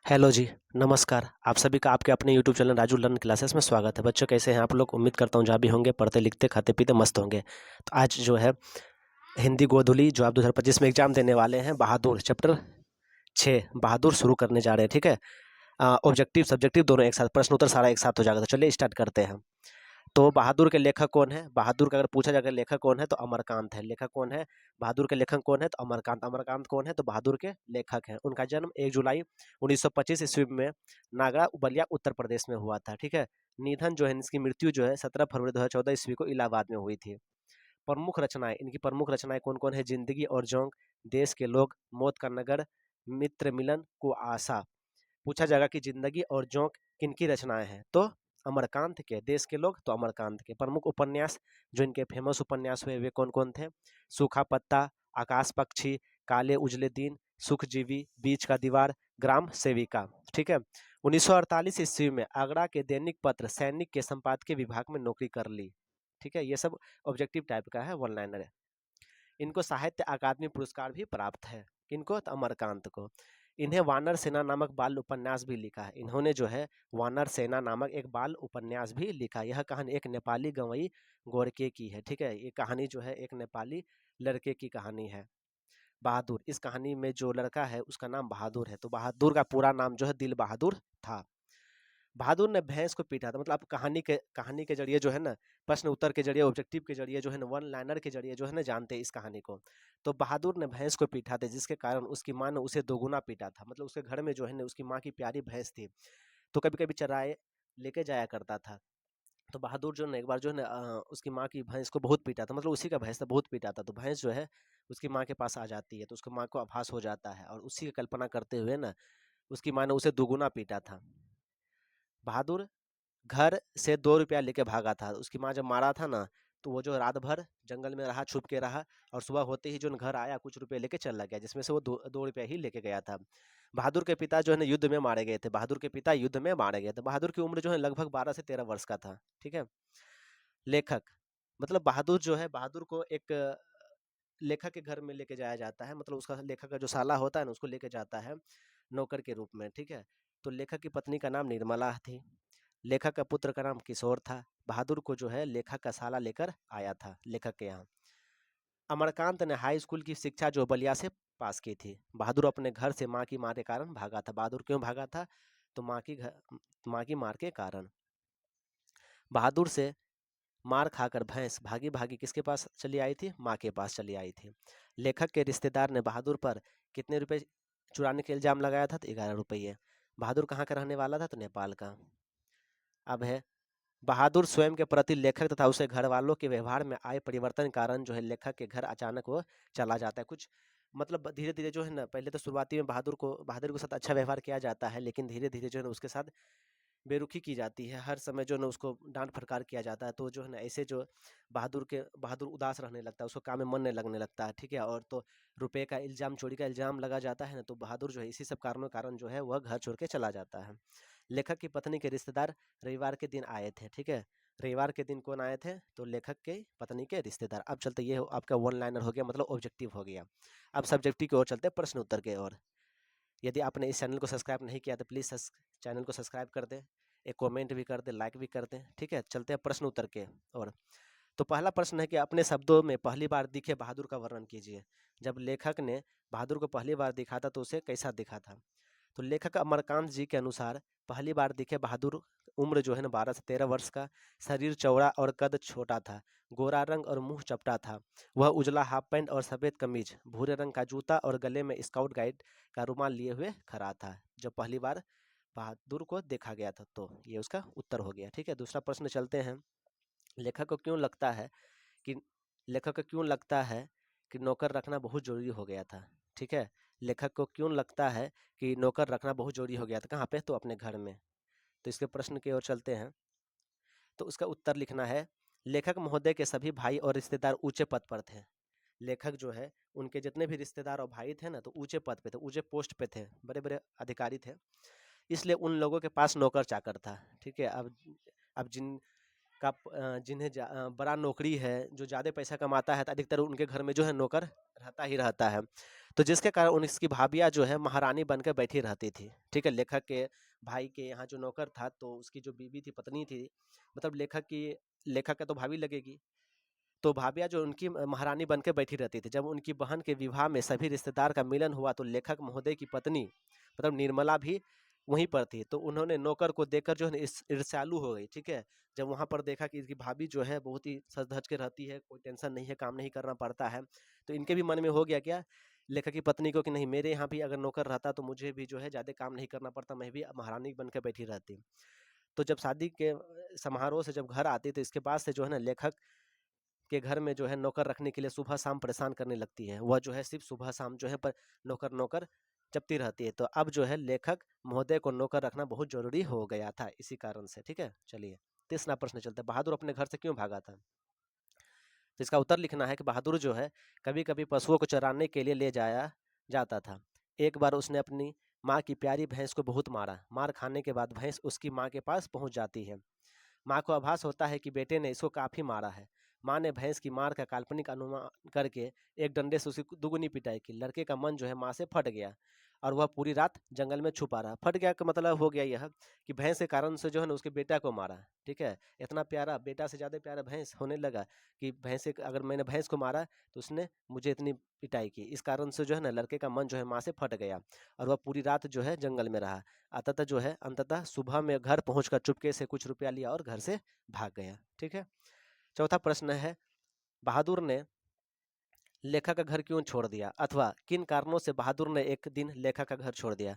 Hello जी, नमस्कार। आप सभी का आपके अपने YouTube channel Raju learn classes में स्वागत है। बच्चों कैसे हैं आप लोग? उम्मीद करता हूँ जहाँ भी होंगे पढ़ते लिखते खाते पीते मस्त होंगे। तो आज जो है हिंदी गोधुली जो आप 2025 में एग्जाम देने वाले हैं, बहादुर चैप्टर 6 बहादुर शुरू करने जा रहे हैं। ठीक है, ऑब्जेक्टिव सब्जेक्टिव दोनों एक साथ, प्रश्न उत्तर सारा एक साथ हो जाएगा। तो चलिए स्टार्ट करते हैं। तो बहादुर के लेखक कौन है? बहादुर का अगर पूछा जाए लेखक कौन है तो अमरकांत है। लेखक कौन है? बहादुर के लेखक कौन है तो अमरकांत। अमरकांत कौन है? तो बहादुर के लेखक हैं। उनका जन्म 1 जुलाई 1925 ईस्वी में नागड़ा बलिया उत्तर प्रदेश में हुआ था। ठीक है, निधन जो है इनकी मृत्यु जो है 17 फरवरी 2014 ईस्वी को इलाहाबाद में हुई थी। प्रमुख रचनाएं, इनकी प्रमुख रचनाएं कौन कौन है? जिंदगी और जोंक, देश के लोग, मौत का नगर, मित्र मिलन को आशा। पूछा जाएगा कि जिंदगी और जोंक किनकी रचनाएं हैं तो अमरकांत के। देश के लोग तो अमरकांत के। प्रमुख उपन्यास जो इनके फेमस उपन्यास हुए वे कौन कौन थे? सूखा पत्ता, आकाश पक्षी, काले उजले दिन, सुखजीवी, बीच का दीवार, ग्राम सेविका। ठीक है, 1948 ईस्वी में आगरा के दैनिक पत्र सैनिक के संपादकीय विभाग में नौकरी कर ली। ठीक है, ये सब ऑब्जेक्टिव टाइप का है, वन लाइनर है। इनको साहित्य अकादमी पुरस्कार भी प्राप्त है। किनको? तो अमरकांत को। इन्हें वानर सेना नामक बाल उपन्यास भी लिखा है। इन्होंने जो है वानर सेना नामक एक बाल उपन्यास भी लिखा। यह कहानी एक नेपाली गवई गोरके की है। ठीक है, ये कहानी जो है एक नेपाली लड़के की कहानी है। बहादुर, इस कहानी में जो लड़का है उसका नाम बहादुर है। तो बहादुर का पूरा नाम जो है दिल बहादुर था। बहादुर ने भैंस को पीटा था। मतलब आप कहानी के जरिए जो है ना, प्रश्न उत्तर के जरिए, ऑब्जेक्टिव के जरिए जो है ना, वन लाइनर के जरिए जो है ना, जानते हैं इस कहानी को। तो बहादुर ने भैंस को पीटा था जिसके कारण उसकी माँ ने उसे दोगुना पीटा था। मतलब उसके घर में जो है ना उसकी माँ की प्यारी भैंस थी, तो कभी कभी चराए लेके जाया करता था। तो बहादुर जो है ना एक बार जो है ना उसकी माँ की भैंस को बहुत पीटा था। मतलब उसी का भैंस था, बहुत पीटा था। तो भैंस जो है उसकी माँ के पास आ जाती है, तो उसकी माँ को आभास हो जाता है और उसी की कल्पना करते हुए ना उसकी माँ ने उसे दुगुना पीटा था। बहादुर घर से 2 रुपया लेके भागा था। उसकी माँ जब मारा था ना, तो वो जो रात भर जंगल में रहा, छुप के रहा, और सुबह होते ही जो न घर आया कुछ रुपए लेके चला गया, जिसमें से वो 2 रुपया ही लेके गया था। बहादुर के पिता जो है ना युद्ध में मारे गए थे। बहादुर के पिता युद्ध में मारे गए थे। बहादुर की उम्र जो है लगभग 12 से 13 वर्ष का था। ठीक है, लेखक, मतलब बहादुर जो है, बहादुर को एक लेखक के घर में लेके जाया जाता है। मतलब उसका लेखक का जो साला होता है ना उसको लेके जाता है नौकर के रूप में। ठीक है, तो लेखक की पत्नी का नाम निर्मला थी। लेखक का पुत्र का नाम किशोर था। बहादुर को जो है लेखक का साला लेकर आया था लेखक के यहाँ। अमरकांत ने हाई स्कूल की शिक्षा जो बलिया से पास की थी। बहादुर अपने घर से माँ की मार के कारण भागा था। बहादुर क्यों भागा था? तो माँ की मार के कारण। बहादुर से मार खाकर भैंस भागी भागी किसके पास चली आई थी? माँ के पास चली आई थी। लेखक के रिश्तेदार ने बहादुर पर कितने रुपए चुराने का इल्जाम लगाया था? तो 11 रुपये। बहादुर कहाँ का रहने वाला था? तो नेपाल का। अब है, बहादुर स्वयं के प्रति लेखक तथा उसके घर वालों के व्यवहार में आए परिवर्तन के कारण जो है लेखक के घर अचानक वो चला जाता है। कुछ मतलब धीरे धीरे जो है ना, पहले तो शुरुआती में बहादुर के साथ अच्छा व्यवहार किया जाता है, लेकिन धीरे धीरे जो है ना उसके साथ बेरुखी की जाती है। हर समय जो है ना उसको डांट फटकार किया जाता है। तो जो है ना ऐसे जो बहादुर उदास रहने लगता है, उसको काम में मन नहीं लगने लगता है। ठीक है, और तो रुपए का इल्जाम, चोरी का इल्जाम लगा जाता है ना, तो बहादुर जो है इसी सब कारणों के कारण जो है वह घर छोड़ के चला जाता है। लेखक की पत्नी के रिश्तेदार रविवार के दिन आए थे। ठीक है, रविवार के दिन कौन आए थे? तो लेखक के पत्नी के रिश्तेदार। अब चलते, ये आपका वन लाइनर हो गया, मतलब ऑब्जेक्टिव हो गया। अब सब्जेक्टिव की ओर चलते हैं, प्रश्न उत्तर की ओर। यदि आपने इस चैनल को सब्सक्राइब नहीं किया तो प्लीज़ चैनल को सब्सक्राइब कर दें, एक कमेंट भी कर दें, लाइक भी कर दें। ठीक है, चलते हैं प्रश्न उत्तर के ओर। तो पहला प्रश्न है कि अपने शब्दों में पहली बार दिखे बहादुर का वर्णन कीजिए। जब लेखक ने बहादुर को पहली बार दिखा था तो उसे कैसा दिखा था? तो लेखक अमरकांत जी के अनुसार पहली बार दिखे बहादुर, उम्र जो है ना 12 से 13 वर्ष का, शरीर चौड़ा और कद छोटा था, गोरा रंग और मुंह चपटा था। वह उजला हाफ पैंट और सफ़ेद कमीज, भूरे रंग का जूता और गले में स्काउट गाइड का रुमाल लिए हुए खड़ा था जब पहली बार बहादुर को देखा गया था। तो ये उसका उत्तर हो गया। ठीक है, दूसरा प्रश्न चलते हैं। लेखक को क्यों लगता है कि लेखक को क्यों लगता है कि नौकर रखना बहुत जरूरी हो गया था? ठीक है, लेखक को क्यों लगता है कि नौकर रखना बहुत जरूरी हो गया था? कहाँ पे? तो अपने घर में। तो इसके प्रश्न की ओर चलते हैं। तो उसका उत्तर लिखना है, लेखक महोदय के सभी भाई और रिश्तेदार ऊंचे पद पर थे। लेखक जो है उनके जितने भी रिश्तेदार और भाई थे ना, तो ऊंचे पद पे थे, ऊंचे पोस्ट पे थे, बड़े बड़े अधिकारी थे। इसलिए उन लोगों के पास नौकर चाकर था। ठीक है, अब जिन जिन्हें बड़ा नौकरी है, जो ज़्यादा पैसा कमाता है, तो अधिकतर उनके घर में जो है नौकर रहता ही रहता है। तो जिसके कारण उसकी भाभियाँ जो है महारानी बनकर बैठी रहती थी, ठीक है। लेखक के भाई के यहाँ जो नौकर था, तो उसकी जो बीवी थी, पत्नी थी, मतलब लेखक का तो भाभी लगेगी, तो भाभियाँ जो उनकी महारानी बन के बैठी रहती थी। जब उनकी बहन के विवाह में सभी रिश्तेदार का मिलन हुआ, तो लेखक महोदय की पत्नी मतलब निर्मला भी वहीं पर थी। तो उन्होंने नौकर को देखकर जो है ईर्ष्यालु हो गई, ठीक है। जब वहां पर देखा कि इसकी भाभी जो है बहुत ही सज धज के रहती है, कोई टेंशन नहीं है, काम नहीं करना पड़ता है, तो इनके भी मन में हो गया क्या, लेखक की पत्नी को, कि नहीं, मेरे यहाँ भी अगर नौकर रहता तो मुझे भी जो है ज़्यादा काम नहीं करना पड़ता, मैं भी महारानी बन के बैठी रहती। तो जब शादी के समारोह से जब घर आती, तो इसके बाद से जो है ना, लेखक के घर में जो है नौकर रखने के लिए सुबह शाम परेशान करने लगती है। वह जो है सिर्फ सुबह शाम जो है पर नौकर नौकर जपती रहती है। तो अब जो है लेखक महोदय को नौकर रखना बहुत जरूरी हो गया था इसी कारण से, ठीक है। चलिए तीसरा प्रश्न चलता है, बहादुर अपने घर से क्यों भागा था। तो इसका उत्तर लिखना है कि बहादुर जो है कभी कभी पशुओं को चराने के लिए ले जाया जाता था। एक बार उसने अपनी माँ की प्यारी भैंस को बहुत मारा। मार खाने के बाद भैंस उसकी माँ के पास पहुंच जाती है। माँ को आभास होता है कि बेटे ने इसको काफी मारा है। माँ ने भैंस की मार का काल्पनिक अनुमान करके एक डंडे से उसकी दुगुनी पिटाई की। लड़के का मन जो है माँ से फट गया और वह पूरी रात जंगल में छुपा रहा। फट गया का मतलब हो गया यह कि भैंस के कारण से जो है ना उसके बेटा को मारा, ठीक है। इतना प्यारा, बेटा से ज्यादा प्यारा भैंस होने लगा कि अगर मैंने भैंस को मारा तो उसने मुझे इतनी पिटाई की। इस कारण से जो है ना लड़के का मन जो है माँ से फट गया और वह पूरी रात जो है जंगल में रहा। अंततः जो है अंततः सुबह में घर पहुंचकर चुपके से कुछ रुपया लिया और घर से भाग गया, ठीक है। चौथा प्रश्न है, बहादुर ने लेखक का घर क्यों छोड़ दिया, अथवा किन कारणों से बहादुर ने एक दिन लेखक का घर छोड़ दिया।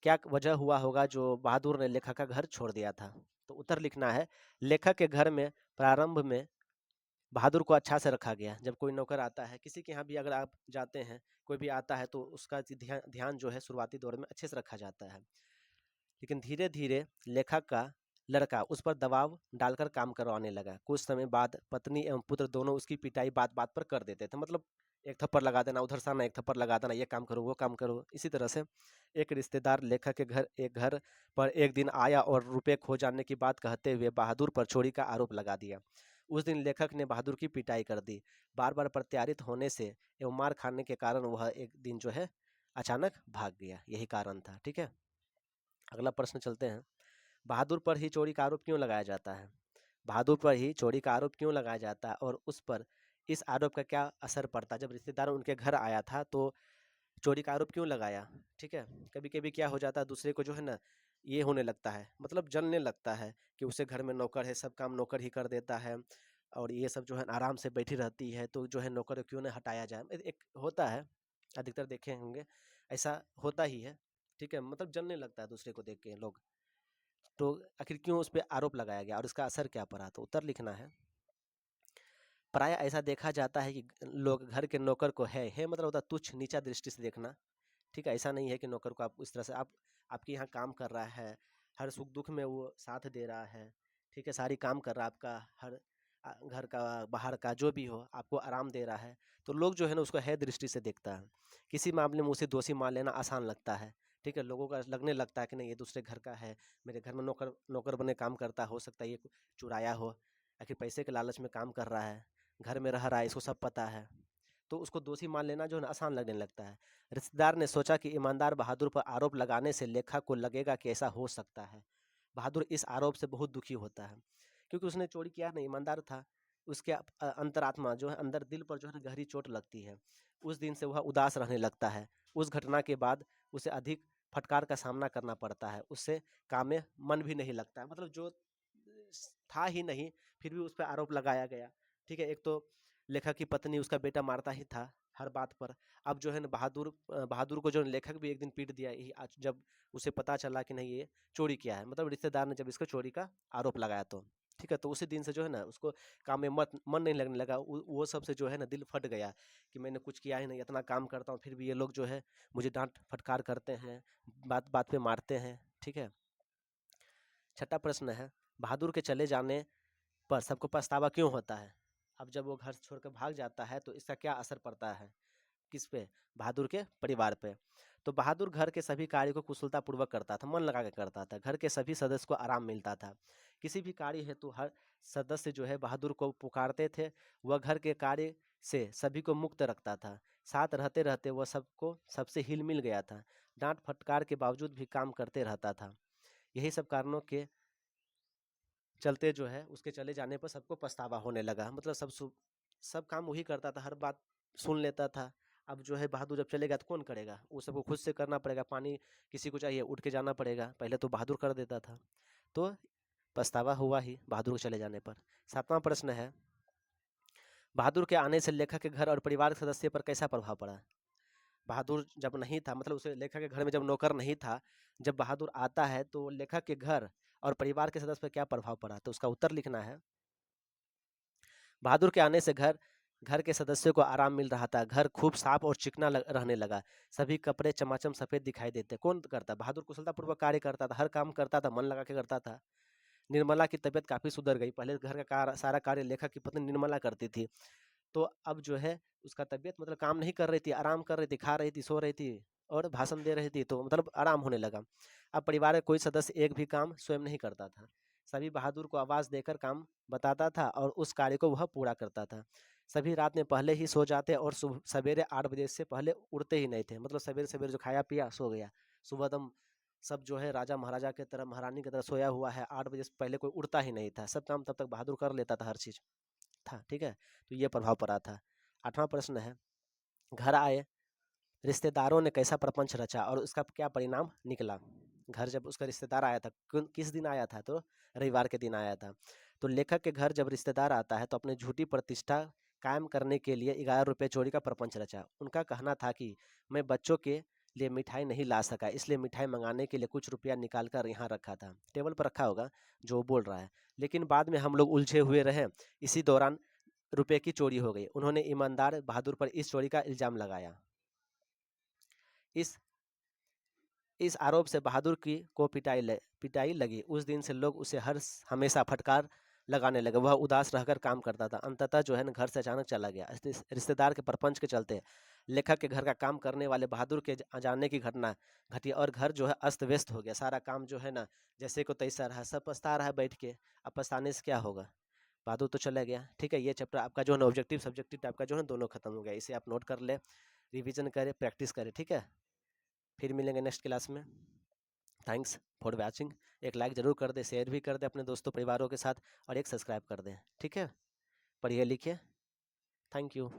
क्या वजह हुआ होगा जो बहादुर ने लेखक का घर छोड़ दिया था। तो उत्तर लिखना है, लेखक के घर में प्रारंभ में बहादुर को अच्छा से रखा गया। जब कोई नौकर आता है, किसी के यहाँ भी अगर आप जाते हैं, कोई भी आता है, तो उसका ध्यान जो है शुरुआती दौर में अच्छे से रखा जाता है। लेकिन धीरे धीरे लेखक का लड़का उस पर दबाव डालकर काम करवाने लगा। कुछ समय बाद पत्नी एवं पुत्र दोनों उसकी पिटाई बात बात पर कर देते थे। मतलब एक थप्पड़ लगा देना, उधर से आना, एक थप्पड़ लगा देना, ये काम करो, वो काम करो। इसी तरह से एक रिश्तेदार लेखक के घर पर एक दिन आया और रुपए खो जाने की बात कहते हुए बहादुर पर चोरी का आरोप लगा दिया। उस दिन लेखक ने बहादुर की पिटाई कर दी। बार बार प्रत्यारित होने से एवं मार खाने के कारण वह एक दिन जो है अचानक भाग गया। यही कारण था, ठीक है। अगला प्रश्न चलते हैं, बहादुर पर ही चोरी का आरोप क्यों लगाया जाता है। बहादुर पर ही चोरी का आरोप क्यों लगाया जाता है और उस पर इस आरोप का क्या असर पड़ता है। जब रिश्तेदार उनके घर आया था तो चोरी का आरोप क्यों लगाया, ठीक है। कभी कभी क्या हो जाता है, दूसरे को जो है ना ये होने लगता है, मतलब जलने लगता है कि उसे घर में नौकर है, सब काम नौकर ही कर देता है और ये सब जो है आराम से बैठी रहती है, तो जो है नौकर को क्यों ना हटाया जाए। एक होता है, अधिकतर देखे होंगे ऐसा होता ही है, ठीक है। मतलब जलने लगता है दूसरे को देख के लोग। तो आखिर क्यों उस पे आरोप लगाया गया और इसका असर क्या पड़ा। तो उत्तर लिखना है, प्राय ऐसा देखा जाता है कि लोग घर के नौकर को है मतलब होता है तुच्छ नीचा दृष्टि से देखना, ठीक है। ऐसा नहीं है कि नौकर को आप इस तरह से, आपके यहाँ काम कर रहा है, हर सुख दुख में वो साथ दे रहा है, ठीक है, सारी काम कर रहा है आपका, हर घर का बाहर का जो भी हो आपको आराम दे रहा है, तो लोग जो है ना उसको है दृष्टि से देखता है। किसी मामले में उसे दोषी मान लेना आसान लगता है, ठीक है। लोगों का लगने लगता है कि नहीं, ये दूसरे घर का है, मेरे घर में नौकर नौकर बने काम करता है, हो सकता है ये चुराया हो, आखिर पैसे के लालच में काम कर रहा है, घर में रह रहा है, इसको सब पता है, तो उसको दोषी मान लेना जो है ना आसान लगने लगता है। रिश्तेदार ने सोचा कि ईमानदार बहादुर पर आरोप लगाने से लेखक को लगेगा कि ऐसा हो सकता है। बहादुर इस आरोप से बहुत दुखी होता है क्योंकि उसने चोरी किया नहीं, ईमानदार था। उसके अंतरात्मा जो है, अंदर दिल पर जो है ना गहरी चोट लगती है। उस दिन से वह उदास रहने लगता है। उस घटना के बाद उसे अधिक फटकार का सामना करना पड़ता है। उससे काम में मन भी नहीं लगता है, मतलब जो था ही नहीं फिर भी उस पर आरोप लगाया गया, ठीक है। एक तो लेखक की पत्नी उसका बेटा मारता ही था हर बात पर। अब जो है ना बहादुर को जो लेखक भी एक दिन पीट दिया, यही आज जब उसे पता चला कि नहीं ये चोरी किया है, मतलब रिश्तेदार ने जब इसको चोरी का आरोप लगाया तो, ठीक है। तो उसी दिन से जो है ना उसको काम में मन नहीं लगने लगा। वो सब से जो है ना दिल फट गया कि मैंने कुछ किया ही नहीं, इतना काम करता हूँ फिर भी ये लोग जो है मुझे डांट फटकार करते हैं, बात बात पे मारते हैं, ठीक है। छठा प्रश्न है, बहादुर के चले जाने पर सबको पछतावा क्यों होता है। अब जब वो घर छोड़कर भाग जाता है तो इसका क्या असर पड़ता है, किस पे, बहादुर के परिवार पे। तो बहादुर घर के सभी कार्य को कुशलतापूर्वक करता था, मन लगा के करता था। घर के सभी सदस्य को आराम मिलता था। किसी भी कार्य हेतु हर सदस्य जो है बहादुर को पुकारते थे। वह घर के कार्य से सभी को मुक्त रखता था। साथ रहते रहते वह सबको सबसे हिल मिल गया था। डांट फटकार के बावजूद भी काम करते रहता था। यही सब कारणों के चलते जो है उसके चले जाने पर सबको पछतावा होने लगा। मतलब सब काम वही करता था, हर बात सुन लेता था। अब जो है बहादुर जब चलेगा तो कौन करेगा, वो सबको खुद से करना पड़ेगा। पानी किसी को चाहिए उठ के जाना पड़ेगा, पहले तो बहादुर कर देता था। तो पछतावा हुआ ही बहादुर के चले जाने पर। 7वां प्रश्न है, बहादुर के आने से लेखक के घर और परिवार के सदस्य पर कैसा प्रभाव पड़ा। बहादुर जब नहीं था, मतलब उसे लेखक के घर में जब नौकर नहीं था, जब बहादुर आता है तो लेखक के घर और परिवार के सदस्य पर क्या प्रभाव पड़ा। तो उसका उत्तर लिखना है। बहादुर के आने से घर घर के सदस्यों को आराम मिल रहा था। घर खूब साफ और चिकना रहने लगा। सभी कपड़े चमाचम सफेद दिखाई देते। कौन करता, बहादुर कुशलतापूर्वक कार्य करता था, हर काम करता था, मन लगा के करता था। निर्मला की तबीयत काफी सुधर गई। पहले घर का सारा कार्य लेखक की पत्नी निर्मला करती थी, तो अब जो है उसका तबीयत मतलब काम नहीं कर रही थी, आराम कर रही थी, खा रही थी, सो रही थी और भाषण दे रही थी, तो मतलब आराम होने लगा। अब परिवार का कोई सदस्य एक भी काम स्वयं नहीं करता था। सभी बहादुर को आवाज देकर काम बताता था और उस कार्य को वह पूरा करता था। सभी रात में पहले ही सो जाते और सुबह सवेरे 8 बजे से पहले उठते ही नहीं थे। मतलब सवेरे सवेरे जो खाया पिया सो गया, सुबह दम सब जो है राजा महाराजा की तरह, महारानी की तरह सोया हुआ है। 8 बजे से पहले कोई उठता ही नहीं था, सब काम तब तक बहादुर कर लेता था, हर चीज था। ठीक है, तो ये प्रभाव पड़ा था। 8वां प्रश्न है, घर आए रिश्तेदारों ने कैसा प्रपंच रचा और उसका क्या परिणाम निकला। घर जब उसका रिश्तेदार आया था, किस दिन आया था, तो रविवार के दिन आया था। तो लेखक के घर जब रिश्तेदार आता है तो अपनी झूठी प्रतिष्ठा कायम करने के लिए 11 रुपये चोरी का प्रपंच रचा। उनका कहना था कि मैं बच्चों के लिए मिठाई नहीं ला सका, इसलिए मिठाई मंगाने के लिए कुछ रुपया निकाल कर यहाँ रखा था, टेबल पर रखा होगा जो बोल रहा है। लेकिन बाद में हम लोग उलझे हुए रहे, इसी दौरान रुपए की चोरी हो गई। उन्होंने ईमानदार बहादुर पर इस चोरी का इल्जाम लगाया। इस इस आरोप से बहादुर की को पिटाई लगी। उस दिन से लोग उसे हमेशा फटकार लगाने लगे। वह उदास रहकर काम करता था। अंततः जो है ना घर से अचानक चला गया। रिश्तेदार के प्रपंच के चलते लेखक के घर का काम करने वाले बहादुर के जाने की घटना घटी और घर जो है अस्त व्यस्त हो गया। सारा काम जो है ना जैसे को तैसा रहा, सब पछता रहा है बैठ के। अब पछताने से क्या होगा, बहादुर तो चला गया। ठीक है, ये चैप्टर आपका जो है ना ऑब्जेक्टिव सब्जेक्टिव टाइप का जो है दोनों खत्म हो गया। इसे आप नोट कर ले, रिविजन करें, प्रैक्टिस करें। ठीक है, फिर मिलेंगे नेक्स्ट क्लास में। Thanks for watching. एक लाइक जरूर कर दे, शेयर भी कर दे अपने दोस्तों परिवारों के साथ और एक सब्सक्राइब कर दें। ठीक है, पढ़िए लिखिए। Thank you.